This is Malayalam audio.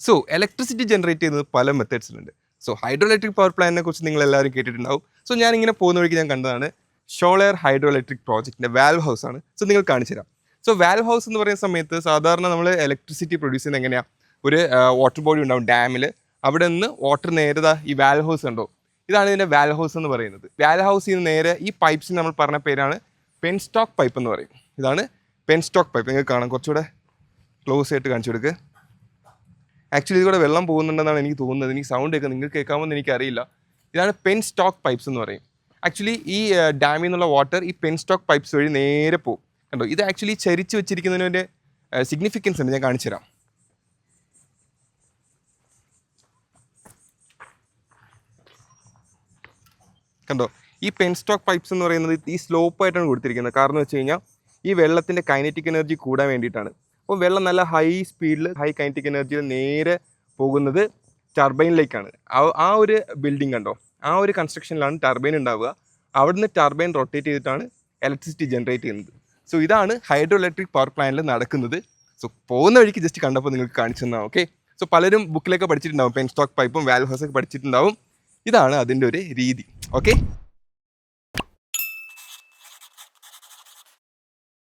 സോ ഇലക്ട്രിസിറ്റി ജനറേറ്റ് ചെയ്യുന്നത് പല മെത്തേഡ്സിലുണ്ട്. സോ ഹൈഡ്രോ ഇലക്ട്രിക് പവർ പ്ലാന്റിനെ കുറിച്ച് നിങ്ങൾ എല്ലാവരും കേട്ടിട്ടുണ്ടാവും. സോ ഞാനിങ്ങനെ പോകുന്ന വഴിക്ക് ഞാൻ കണ്ടതാണ് ഷോളർ ഹൈഡ്രോ ഇലക്ട്രിക് പ്രോജക്റ്റിൻ്റെ വാൽവ് ഹൗസ് ആണ്. സോ നിങ്ങൾ കാണിച്ചു തരാം. സോ വാൽവ് ഹൗസ് എന്ന് പറയുന്ന സമയത്ത് സാധാരണ നമ്മൾ ഇലക്ട്രിസിറ്റി പ്രൊഡ്യൂസ് ചെയ്യുന്നത് എങ്ങനെയാണ്? ഒരു വാട്ടർ ബോഡി ഉണ്ടാവും ഡാമിൽ, അവിടെ നിന്ന് വാട്ടർ നേരെ ഈ വാൽവ് ഹൗസ് ഉണ്ടോ, ഇതാണ് ഇതിൻ്റെ വാൽവ് ഹൗസ് എന്ന് പറയുന്നത്. വാൽവ് ഹൗസിൽ നിന്ന് നേരെ ഈ പൈപ്പ്സിന് നമ്മൾ പറഞ്ഞ പേരാണ് പെൻസ്റ്റോക്ക് പൈപ്പ് എന്ന് പറയും. ഇതാണ് പെൻസ്റ്റോക്ക് പൈപ്പ്. നിങ്ങൾക്ക് കാണാം, കുറച്ചുകൂടെ ക്ലോസ് ആയിട്ട് കാണിച്ചു കൊടുക്കുക. ആക്ച്വലി ഇതിലൂടെ വെള്ളം പോകുന്നുണ്ടെന്നാണ് എനിക്ക് തോന്നുന്നത്. എനിക്ക് സൗണ്ട് കേൾക്കുന്നത് നിങ്ങൾക്ക് കേൾക്കാമെന്ന് എനിക്കറിയില്ല. ഇതാണ് പെൻസ്റ്റോക്ക് പൈപ്പ്സ് എന്ന് പറയും. ആക്ച്വലി ഈ ഡാമിൽ നിന്നുള്ള വാട്ടർ ഈ പെൻസ്റ്റോക്ക് പൈപ്പ്സ് വഴി നേരെ പോകും. കണ്ടോ, ഇത് ആക്ച്വലി ചരിച്ച് വെച്ചിരിക്കുന്നതിൻ്റെ സിഗ്നിഫിക്കൻസ് ഉണ്ട്, ഞാൻ കാണിച്ചു തരാം. കണ്ടോ, ഈ പെൻസ്റ്റോക്ക് പൈപ്പ്സ് എന്ന് പറയുന്നത് ഈ സ്ലോപ്പായിട്ടാണ് കൊടുത്തിരിക്കുന്നത്. കാരണം എന്ന് വെച്ച് കഴിഞ്ഞാൽ ഈ വെള്ളത്തിൻ്റെ കൈനറ്റിക് എനർജി കൂടാൻ വേണ്ടിയിട്ടാണ്. അപ്പോൾ വെള്ളം നല്ല ഹൈ സ്പീഡിൽ ഹൈ കൈനറ്റിക് എനർജിയിൽ നേരെ പോകുന്നത് ടർബൈനിലേക്കാണ്. ആ ഒരു ബിൽഡിംഗ് കണ്ടോ, ആ ഒരു കൺസ്ട്രക്ഷനിലാണ് ടർബൈൻ ഉണ്ടാവുക. അവിടുന്ന് ടർബൈൻ റൊട്ടേറ്റ് ചെയ്തിട്ടാണ് ഇലക്ട്രിസിറ്റി ജനറേറ്റ് ചെയ്യുന്നത്. സോ ഇതാണ് ഹൈഡ്രോ ഇലക്ട്രിക് പവർ പ്ലാന്റിൽ നടക്കുന്നത്. സോ പോകുന്ന വഴിക്ക് ജസ്റ്റ് കണ്ടപ്പോൾ നിങ്ങൾക്ക് കാണിച്ചു തന്നാണ്. ഓക്കെ, സോ പലരും ബുക്കിലൊക്കെ പഠിച്ചിട്ടുണ്ടാവും, പെൻസ്റ്റോക്ക് പൈപ്പും വാൽവ് ഹൗസൊക്കെ പഠിച്ചിട്ടുണ്ടാവും. ഇതാണ് അതിൻ്റെ ഒരു രീതി. ഓക്കെ.